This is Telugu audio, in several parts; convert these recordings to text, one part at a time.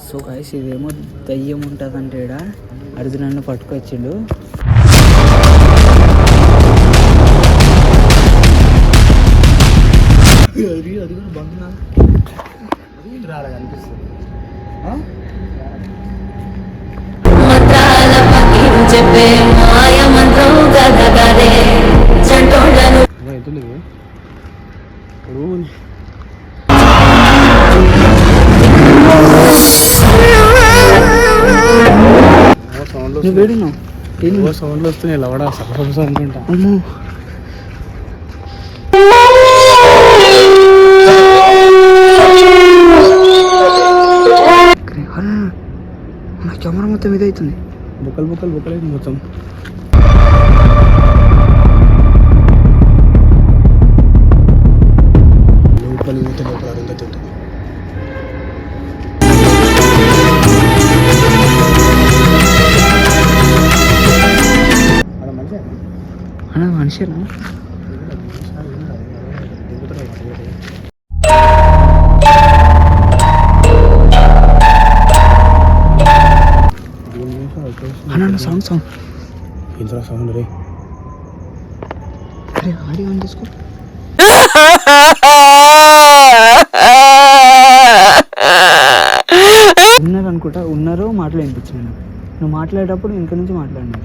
సో గైస్ ఇదేమో దయ్యం ఉంటుందంటే ఈడ అర్జునన్ను పట్టుకొచ్చిండు. అది కూడా బంగ్లా రాడా కనిపిస్తుంది. సౌండ్లు వస్తున్నాయి లవడా సరస అనుకుంటా. నా కెమెరా మొత్తం ఇదవుతుంది. బుక్కలు బుక్కలు బుక్కలు అయితే మొత్తం లోపలి లోపల అరుంధతి ఉంటుంది. మనిషేనా? సౌండ్ సౌండ్ ఇంత సౌండ్ రే. అరే ఆడియో ఆన్ చేసుకో. ఉన్నారు అనుకుంటా, ఉన్నారు మాటలు వినిపించింది. నువ్వు మాట్లాడేటప్పుడు ఇంక నుంచి మాట్లాడినా.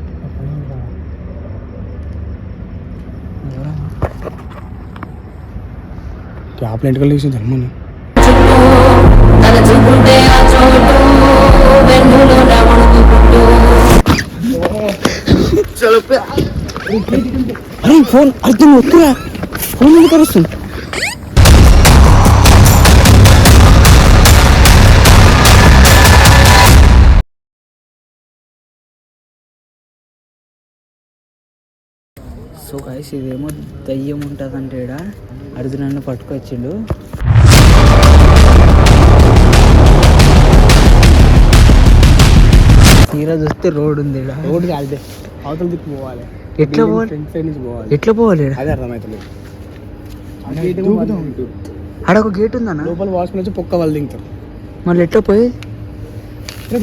క్యాప్ ఇంటికి వెళ్ళి జన్మని అరే ఫోన్ అర్థం వద్దురా, ఫోన్ ఎందుకు అరుస్తుంది? సో గైస్ ఇదేమో దయ్యం ఉంటుందంటే ఈడ అర్జునన్ను పట్టుకొచ్చిండు. తీరా చూస్తే రోడ్ ఉంది. రోడ్ కాదే అవతల దిక్కు పోవాలి. ఎట్లా పోవాలి? నుంచి పోవాలి. ఎట్లా పోవాలి? అదే అర్థమవుతుంది. ఆడ ఒక గేట్ ఉందన్న, లోపల వాష్మెన్ వచ్చి పొక్క వాళ్ళు దింగుతారు. మళ్ళీ ఎట్లా పోయి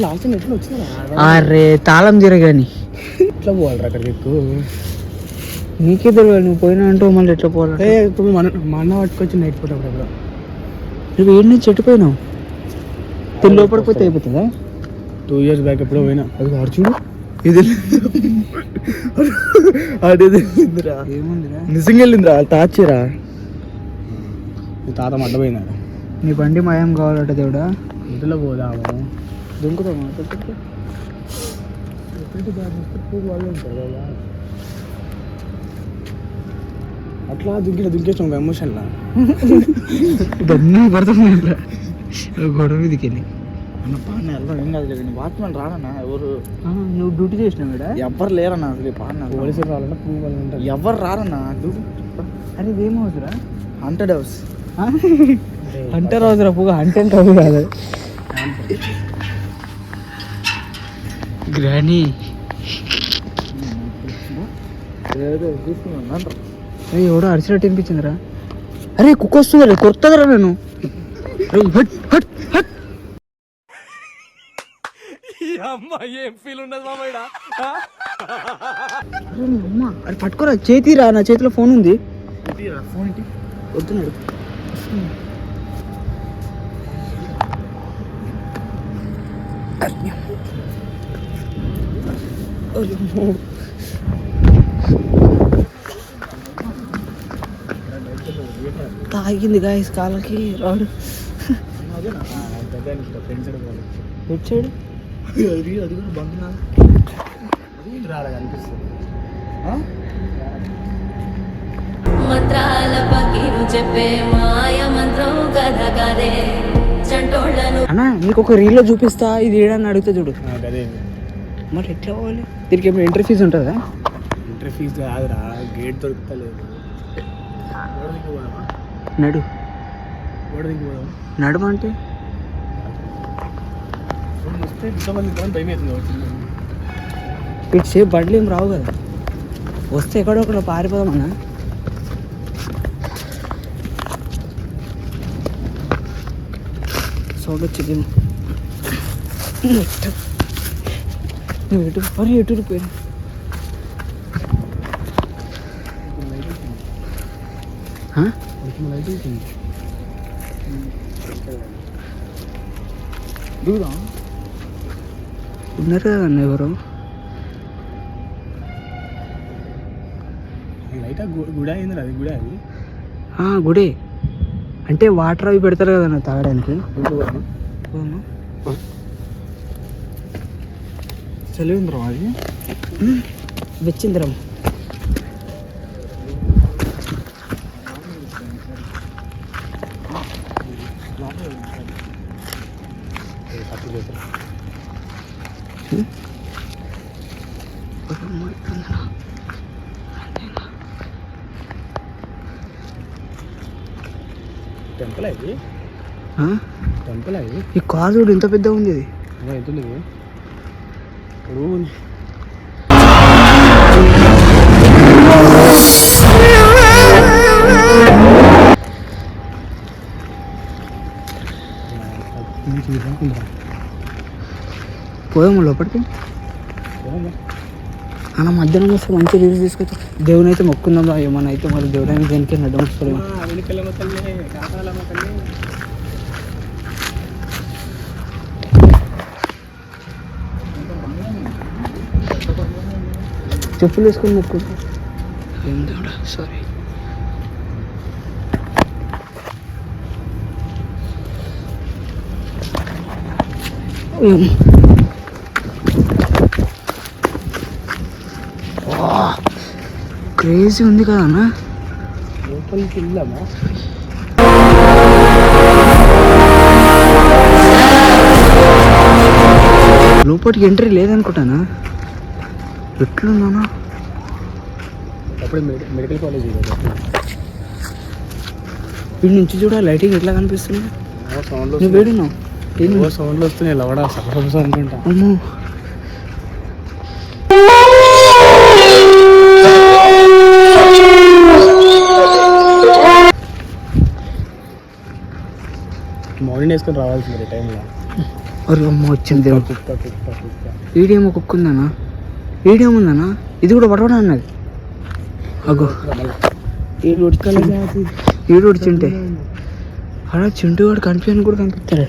లాస్ట్ టైం ఎట్లా వచ్చినా? అరే తాళం తిరగాని ఎట్లా పోవాలి అక్కడికి ఎక్కువ? నీకే తెలియదు, నువ్వు పోయినా అంటూ మళ్ళీ ఎట్లా పోవాలి? ఇప్పుడు మా అన్న పట్టుకొచ్చి నైట్ పోతే నువ్వు ఏడు నుంచి ఎట్టిపోయినావు? తిని లోపడిపోతే అయిపోతుందా? 2 years బ్యాక్ ఎప్పుడో పోయినా. అది అర్జుడు ఇది అదేందిరా, ఏముందిరా నిజంగా వెళ్ళిందిరా, తాచిరా నీ తాత అడ్డపోయినాడు. నీ బండి మాయం కావాలట దేవుడా. ఇంట్లో పోదాము దుంకుతాము. అట్లా దుంకేసాం ఎమోషన్లా గన్ను పడుతుంది గొడవ మీదకెళ్ళి. వాచ్మెన్ రానన్నా ఎవరు? నువ్వు డ్యూటీ చేసినావు ఇక్కడ? ఎవరు లేరన్నా అసలు. పోలీసులు రావాలన్నా ఎవరు రారన్నా. అరే ఇదేం హౌస్రా? Haunted house. హంటర్ హౌస్రా పువ్వు, హంటెంట్ హౌస్ కాదు. గ్రానీ ఎవడో అరిచినట్టు వినిపించిందిరా. అరే కుక్క వస్తుందిరా, కొరుతుందిరా నేను. ఏం ఫీల్ ఉన్నది అమ్మ అది పట్టుకోరా, చేతిరా. నా చేతిలో ఫోన్ ఉంది. ఫోన్ వద్దున్నాడు. తాగింది గాయస్ కాళ్ళకి రాడు. హెడ్ సైడ్ అది కూడా బంగ్లా రాడా కనిపిస్తుంది. అన్నా నీకు ఒక రీల్లో చూపిస్తా, ఇది ఏడని అడుగుతా చూడు. మరి ఎట్లా పోవాలి? దీనికి ఏమైనా ఎంట్రీ ఫీజు ఉంటుందా? ఎంట్రీ ఫీజు కాదురా, గేట్ దొరుకుతలేదు. నడు నడమంటే ఇటు సేపు బండ్లు ఏం రావు కదా. వస్తే ఎక్కడో ఒకటి పారిపోదామన్నా. సౌండ్ వచ్చింది. నువ్వు ఎటు మరి ఎటు పోయినా ఉన్నారు కదన్న ఎవరు లైట్ గుడి అయింది అది గుడి అది గుడి అంటే వాటర్ అవి పెడతారు కదన్న తాగడానికి చలివేంద్రం అది వెచ్చింద్రం టెంపుల్ అది టెంపుల్ అది ఈ కార్ చూడు ఎంత పెద్దగా ఉంది ఇది ఎంత ఉంది ఇప్పుడు పోయాము లోపలికి అన్న మధ్యాహ్నం వస్తే మంచి రివ్యూస్ తీసుకొచ్చి దేవుని అయితే మొక్కుందాం ఏమన్నా అయితే మరి దేవుడైనా దేనికి అడ్డం వస్తారు చెప్పులు వేసుకొని మొక్కుంటా ఏం దేవుడా సారీ క్రేజీ ఉంది కదా అన్న లోపలికి వెళ్దామా లోపలికి ఎంట్రీ లేదనుకుంటానా ఎట్లున్నానా అప్పుడు మెడికల్ కాలేజ్ వీడి నుంచి చూడ లైటింగ్ ఎట్లా కనిపిస్తుంది సౌండ్ నువ్వు వేడున్నావు సౌండ్లు వస్తున్నాయి లవడా సరస అనుకుంటా అమ్మో మార్నింగ్ వేసుకొని రావాల్సింది టైంలో అమ్మ వచ్చింది కుక్క కుక్క కుక్క ఈడేమో కుక్క ఉందన్నా ఈడేముందన్నా ఇది కూడా పడవడా అన్నది అగో ఈడు ఉడిచింటే అలా చింటూ వాడు కనిపించని కూడా కనిపిస్తాడు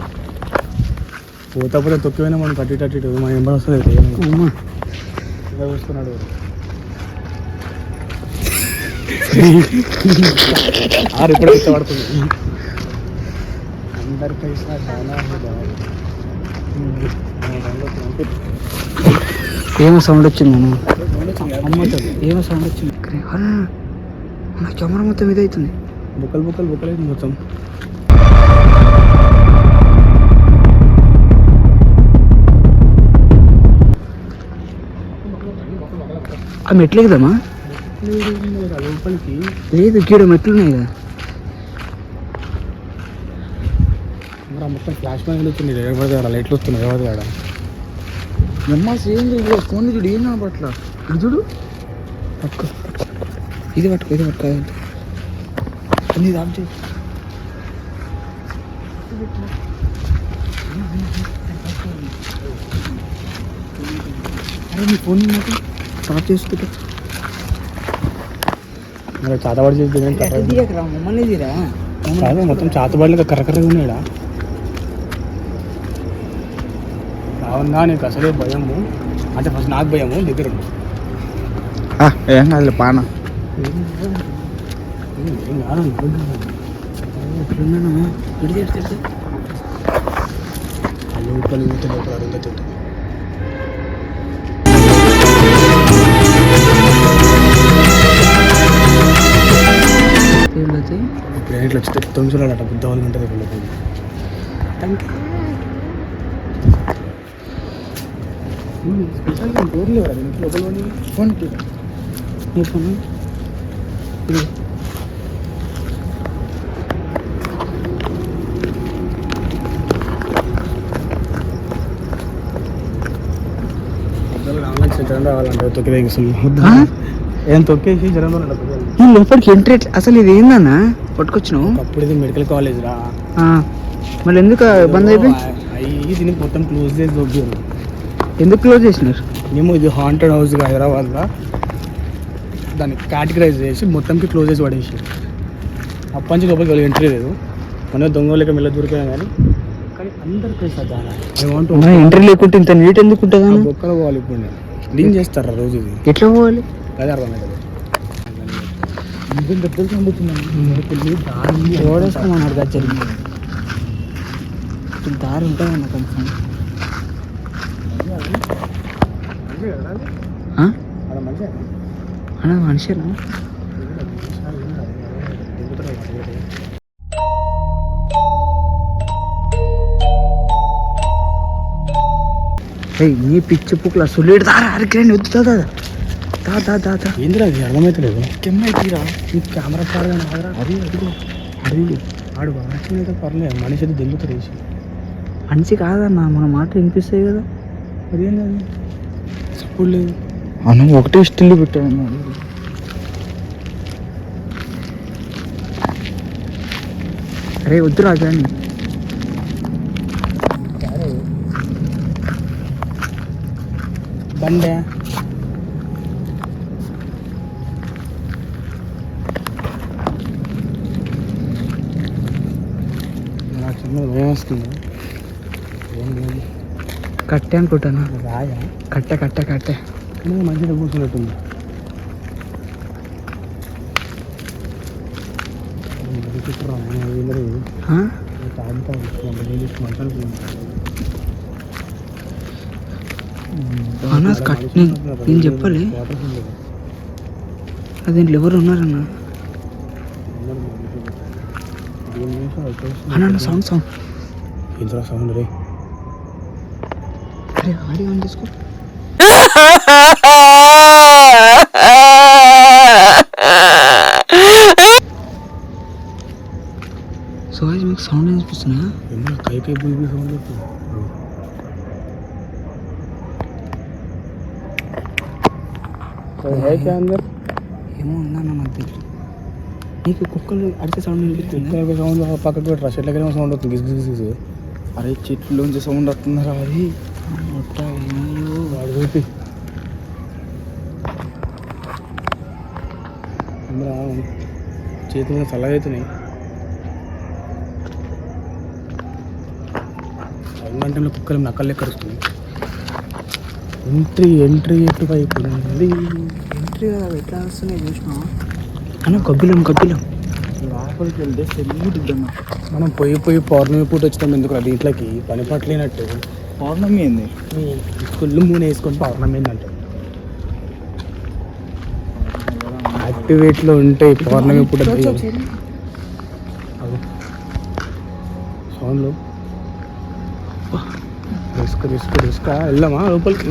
పోతప్పుడే తొక్కిపోయినా మనం కట్టి మన ఎంబడి వస్తుంది అమ్మా చూస్తున్నాడు ఇప్పుడు ఇష్టపడుతుంది అందరికీ ఏమో సౌండ్ వచ్చిందను ఏమో సౌండ్ వచ్చింది నా కెమెరా మొత్తం ఇది అవుతుంది బుక్కలు బుక్కలు బుక్కలు అయితే మొత్తం ఆ మెట్లు ఎగదామా లోపలికి లేదు గీడ మెట్లు ఉన్నాయి కదా మొత్తం ఫ్లాష్ మ్యాన్ వెళ్తుంది ఎవరిది ఆడ లైట్లు వస్తున్నాయి ఎవరిది ఆడ ఎమ్మాస్ ఏం చూడు ఫోన్ చూడు ఏం కనపట్ల ఇది చూడు పట్టుకో ఇది పట్టుకో ఇది ఆఫ్ చేయి అరే నీ ఫోన్ నాకు స్టాప్ చేసుకుంటా చాతబడి చేసి మమ్మల్ని తీరా కాదు మొత్తం చాతబడిలో కర్రకర్రగా ఉన్నాడా అవునా నీకు అసలే భయము అంటే ఫస్ట్ నాకు భయము దగ్గర ఏం కాదు పాన లోపలి లోపల అడుగుతుంది ఇట్లా వచ్చి 9 చూడాలట బుద్ధవాళ్ళు ఉంటుంది ఫోన్ నీ ఫోన్ జనం రావాలంటే తొక్కి ఏం తొక్కేసి జనం ఈ లోపలికి ఎంట్రీ అసలు ఇది ఏందన్నా పట్టుకొచ్చినావు అప్పుడు ఇది మెడికల్ కాలేజ్ రా మళ్ళీ ఎందుకు బంద్ అయిపోయి అవి దీన్ని మొత్తం క్లోజ్ చేసి దొబ్బారు. ఎందుకు క్లోజ్ చేసినారు? మేము ఇది హాంటెడ్ హౌస్ హైదరాబాద్లో దాన్ని కేటగరైజ్ చేసి మొత్తంకి క్లోజ్ చేసి పడేసి అప్పటి నుంచి లోపలికి వెళ్ళి ఎంట్రీ లేదు. మన దొంగ లెక్క మెల్ల దొరికాను కానీ అందరు మన ఎంట్రీ లేకుంటే ఇంత నీట్ ఎందుకు ఉంటుంది? బొక్కలు పోవాలి. ఇప్పుడు నేను క్లీన్ చేస్తారా రోజు ఇది? ఎట్లా పోవాలి? అదే అర్థం అవుతుంది. ఓడేసుకోమన్నాడు కదా జరిగింది. దారి ఉంటుందన్న కొంచెం. అన్న మనిషేనా? నీ పిచ్చి పుక్కుల సులేడు దారా అరికిరండి వద్దు దా ఏంద్రా అది అర్థమవుతలేదు. కెమ్మైతీరా ఈ కెమెరా పాడగా అది అదిగో అడిగి ఆడు వాడితే పర్లేదు, మనిషి అయితే దెంగుతారు వేసి. మనిషి కాదన్న, మన మాట వినిపిస్తాయి కదా. అదేంది అది సపోర్ట్ లేదు అన్న, ఒకటే స్టిల్ పెట్టాడు. అరే వద్దు రాజా అని బండే భయం వస్తుంది. కట్టె అనుకుంటాను. రాయా కట్టె కట్టె కట్టె కానీ మంచిగా కూర్చున్నట్టుంది. అన్న కట్ట నేను చెప్పాలి. అది ఎవరు ఉన్నారన్న? అన్న సౌండ్ సౌండ్ ఇంత సౌండ్ రే. అరే ఆడి ఆన్ చేసుకో. సో మీకు సౌండ్ అనిపిస్తున్నా? కై కై బుల్ బుల్ సౌండ్ వస్తుంది. అందరు ఏమో ఉందన్న నాకు తెలియదు. నీకు కుక్కలు అడిచే సౌండ్ వినిపిస్తుంది. సౌండ్ పక్కకు పెట్టరా, చెట్లకి సౌండ్ వస్తుంది. గిస్ గిస్ గిస్. అరే చెట్లోంచి సౌండ్ వస్తుందిరా. అది వాడు చూపి అందరూ చేతులు చల్లగా అవుతున్నాయి. సంగంటంలో కుక్కలు నక్కలు లెక్క వస్తుంది. ఎంట్రీ ఎటు వైపు ఉంది? ఎంట్రీ కదా ఎట్లా వస్తున్నాయి చూసినా అన్న. గబ్బిలం లోపలికి వెళ్తే సెల్లిద్దన్న. మనం పోయి పౌర్ణమి పూట వచ్చాం. ఎందుకు అది ఇంట్లోకి పని పట్టలేనట్టు. పౌర్ణమి ఏంది? కుళ్ళు మూన వేసుకొని పౌర్ణమి ఏంటంటే యాక్టివేట్లో ఉంటాయి పౌర్ణమి పూట. సౌండ్లు రిస్క్ వెళ్దామా లోపలికి?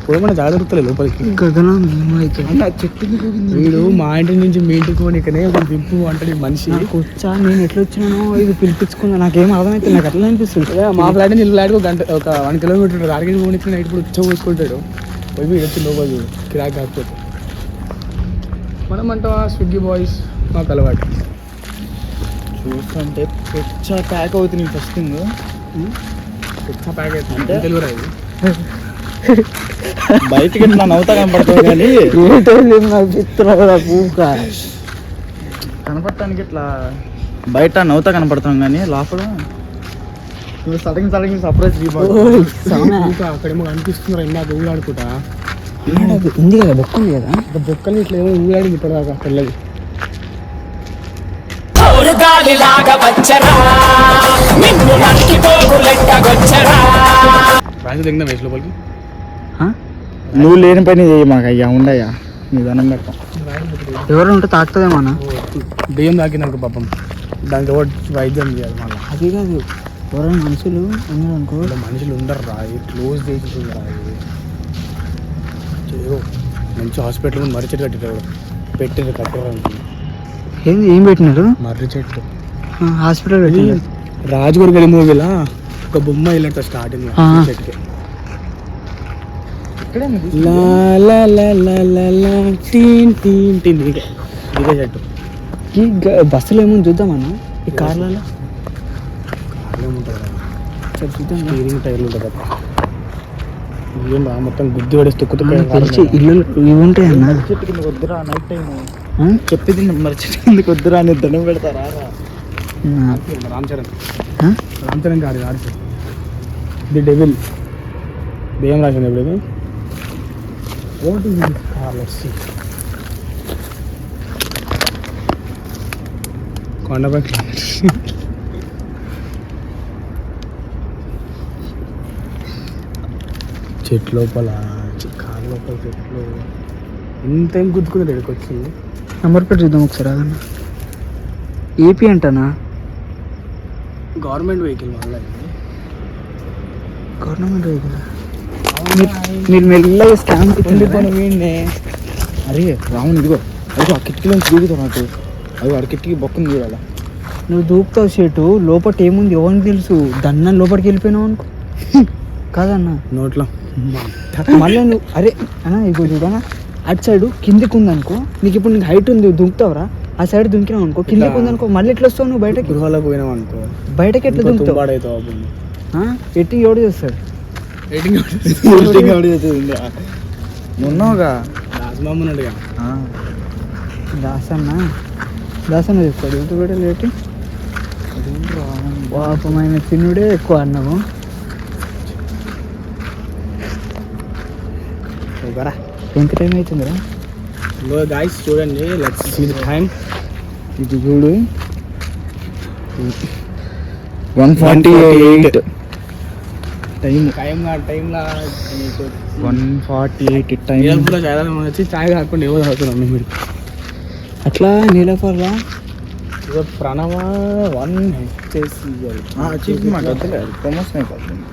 పోయమన్నా జాగ్రత్తలేదు లోపలికి. గగనం చెట్టు వీడు మా ఇంటి నుంచి మీ ఇంటికి పోనీకనే ఒక దింపు అంటాడు మనిషి. వచ్చా నేను ఎట్లా వచ్చినానో ఇది పిలిపించుకున్నా. నాకేం అర్థమైతే నాకు అట్లా అనిపిస్తుంది. మా ఫ్లాట్ నుంచి ఫ్లాట్కి ఒక 1 కిలోమీటర్ అడిగి పోనీకి నైట్ ఇప్పుడు ఉచ్చ పోసుకుంటాడు. పోయి వచ్చి లోపలి కిరాక్ కాకపోతే మనం అంటావా స్విగ్గీ బాయ్స్ మాకు అలవాటు. చూస్తుంటే పెచ్చా ప్యాక్ అవుతుంది ఫస్ట్ థింగ్. ప్యాక్ అవుతుంది డెలివరీ అయింది. బయటకి నా నవ్వుతా కనపడుతుంది కానీ కనపడటానికి ఇట్లా బయట నవ్వుతా కనపడుతున్నాం కానీ లోపల సడన్ సర్ప్రైజ్. అక్కడేమో కనిపిస్తున్నారు ఇందాక ఊళ్ళాడుకుంటా. ఉంది కదా బొక్క ఉంది కదా, బొక్కలు ఇట్లా ఏమో ఊళ్ళాడింది ఇప్పటిదాకా తెల్లది. రాజు దిగుదాం వేసి లోపలికి. నువ్వు లేని పని చేయి మాకు అయ్యా ఉండయ్యా నీ దండం పెట్టాం. ఎవరు ఉంటే తాకుతుందేమన్నా? దెయ్యం తాకిందనుకో పాపం దానికి ఎవరు వైద్యం చేయాలి మళ్ళీ. అది కాదు, ఎవరైనా మనుషులు ఉన్నారనుకో. మనుషులు ఉండరు రాయి క్లోజ్ చేసి రాయి. మంచి హాస్పిటల్ మర్రి చెట్టు కట్టారు కట్టారు అనుకుంటున్నాను. ఏంది ఏం పెట్టినారు? మర్రి చెట్టు హాస్పిటల్ పెట్టినారు. రాజుగారి గడి మూవీలా ఒక బొమ్మ వెళ్ళట స్టార్టింగ్ చెట్టుకి. ఇదే చెట్టు. ఈ బస్సులో ఏమో చూద్దామన్నా ఈ కార్లలో. ఏముంటుంది ఒకసారి చూద్దాం. స్టీరింగ్ టైర్లు ఉంటుంది తప్ప ఏం రా మొత్తం గుద్ది పడేసి తొక్కు తెలిసి ఇల్లు ఇవి ఉంటాయి అన్న. చెట్టు కింద వద్దురా నైట్ టైం చెప్పేది మరి చెట్టు కిందకి వద్దురా అని దండం పెడతారా రామ్ చరణ్ గారి ది డెవిల్ దేం రాసింది ఇప్పుడు what is this car let's see కొండపై చెట్లు లోపల కారు లోపల చెట్లు ఇంత ఏం గుద్దుకుంది ఇక్కడికి వచ్చి. నెంబర్ ప్లేట్ చూద్దాం ఒకసారి అదన్న. ఏపీ అంటనా? గవర్నమెంట్ వెహికల్ మళ్ళీ గవర్నమెంట్ వెహికల్. మీరు మెల్లగా స్కామ్ వీడినే అరే రావును ఇదిగో అదిగో ఆ కిటికీలో దూకుతావు నాకు అది వాడి కిటికీ బొక్కను చూడాలా. నువ్వు దూకుతావు షేటు, లోపల ఏముంది ఎవరికి తెలుసు? దన్న లోపలికి వెళ్ళిపోయినావు అనుకో. కాదన్న నోట్లో మళ్ళీ నువ్వు అరే అన్న ఇగో చూడనా అటు సైడ్ కిందికి ఉందనుకో, నీకు ఇప్పుడు నీకు హైట్ ఉంది దుంకుతావురా, ఆ సైడ్ దుంకినావు అనుకో, కిందికి ఉందనుకో, మళ్ళీ ఎట్లా వస్తావు నువ్వు బయటకి? గృహాలో పోయినావు అనుకో, బయటకి ఎట్లా దుంకుతావు? ఎట్టింగ్ ఎవడు చేస్తాడు? ఉన్నావుగా రాజమామన్నాడుగా దాసన్న చెప్తాడు ఎంత కూడా లేటి పాపమైన తిన్నుడే ఎక్కువ అన్నము. ఎంత టైం అవుతుందిరా? గాయ్స్ చూడండి, లెట్స్ సీ ది టైం. ఇది చూడు 148 టైంలా 148 టైం. వచ్చి చాయ్ కాకుండా ఏమో తాగుతున్నాం మీరు. అట్లా నీలపర్రా ప్రణవ 1 ప్రమోషన్ అయిపోతుంది.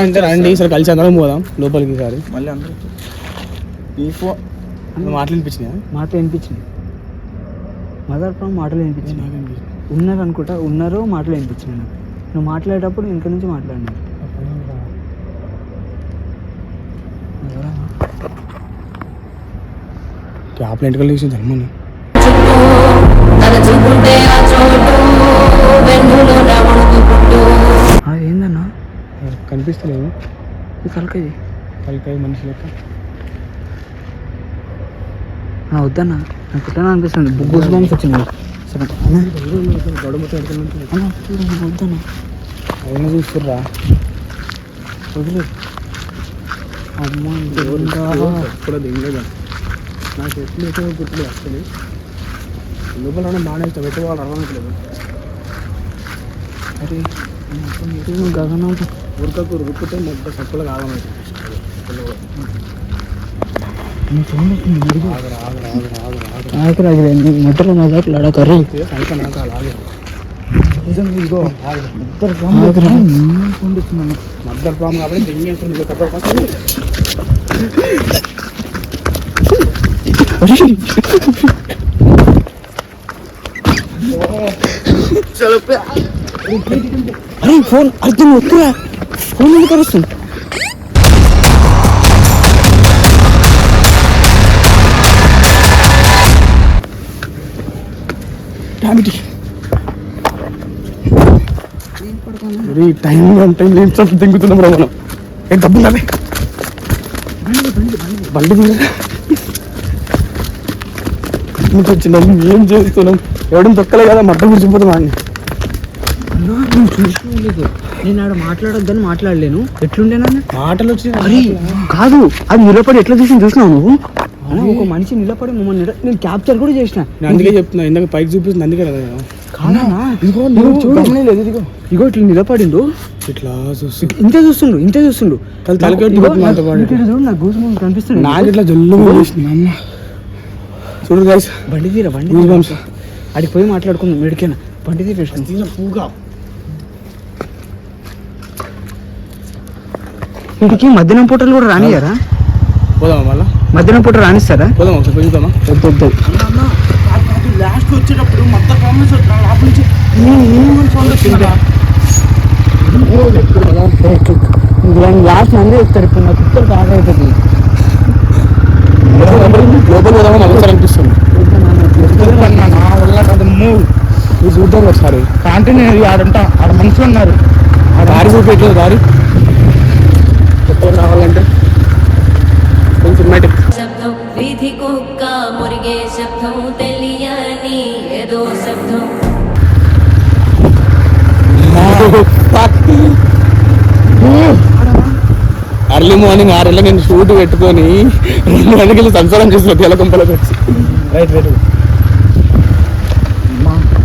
అంటే రండి ఈసారి కలిసి అందరం పోదాం లోపలికి. ఈసారి మళ్ళీ అందరూ ఈ ఫోన్ మాటలు వినిపించినాయా? మాటలు వినిపించింది, మదర్ ప్రాం మాటలు వినిపించింది. ఉన్నారు అనుకుంటా, ఉన్నారో మాటలు వినిపించింది నాకు. నువ్వు మాట్లాడేటప్పుడు వెనక నుంచి మాట్లాడినా. క్యాప్లు ఎంటకలు తీసి ధర్మని ఏందన్నా కనిపిస్తలేదు. తలకాయ తలకాయ మనిషి లెక్క వద్దన్నా, నాకు ఎట్లా అనిపిస్తుంది, గూస్ బంప్స్ వచ్చింది. వద్దన్నా అయినా చూస్తుర్రా వదిలేదు. అమ్మా కూడా దిగలేదు నాకు ఎట్లు ఎక్కువ గుర్తులేదు అసలు. లోపల బాగానే ఇష్టం పెట్టుకోవాలి అర్థమట్లేదు. అరే గగనం ఉరకకు ఉరుకుతే మొత్తం సప్పులు కాగమైతే మొదలు మొదలు కర్రీ మద్దరు పాము కాబట్టి దింగేస్తుంది. అరే ఫోన్ అర్థం వద్దురా, ఫోన్ ఎందుకు కలుస్తుంది? టైం దింగుతున్నాం రా మనం. ఏం డబ్బులు అవే బండి నుంచి వచ్చినాం, ఏం చేస్తున్నాం? ఎవడం తొక్కలే కదా, మట్ట గురిచిపోతాం అని. నువ్వు చూసుకోలేదు, నేను ఆడ మాట్లాడొద్దని మాట్లాడలేను. ఎట్లుండేనా మాటలు వచ్చి అరే కాదు, అది నిలబడి ఎట్లా చూసి చూసినావు నువ్వు? ఒక మనిషి నిలబడి మమ్మల్ని నేను క్యాప్చర్ కూడా చేసిన. అందుకే చెప్తున్నా, ఇందాక పైకి చూపిస్తుంది అందుకే కదా. ఇగో ఇట్లా నిలబడిండు, ఇట్లా చూసి ఇంతే చూస్తుండు నాకు గూస్ బంప్స్ కనిపిస్తుంది. నాకు ఇట్లా జల్లు చూడు గైస్, బండి తీరా బండి అడిగి పోయి మాట్లాడుకుందాం. మెడికేనా బండి తీరేసిన పూగా వీటికి మధ్యాహ్నం పూటలు కూడా రానియారా? పోదామా మళ్ళా? మధ్యాహ్నం పూట రానిస్తారా? పోదాం ఒకసారి పోయిద్దామా? వద్దు లాస్ట్ వచ్చేటప్పుడు మొత్తం ప్రామిస్ నుంచి లాస్ట్ మంది ఇస్తారు. ఇప్పుడు నాకు కుక్కలు బాగా అవుతుంది. లోపల పోదామా? ఒకసారి అనిపిస్తుంది చూద్దాం ఒకసారి. కంటిన్యూ ఆడంట ఆడ మనుషులు ఉన్నారు. దారి చూపెట్లేదు దారి కొత్త రావాలంటే కొంచెం సినిమాటిక్. శబ్దం వీధి కుక్క మురిగే శబ్దం తెలియని ఏదో శబ్దం అర్లీ మార్నింగ్ 6 నేను షూట్ పెట్టుకొని 2 గంటలకి సంసారం చేసిన తెలకంపలకు వచ్చి రైట్ రైట్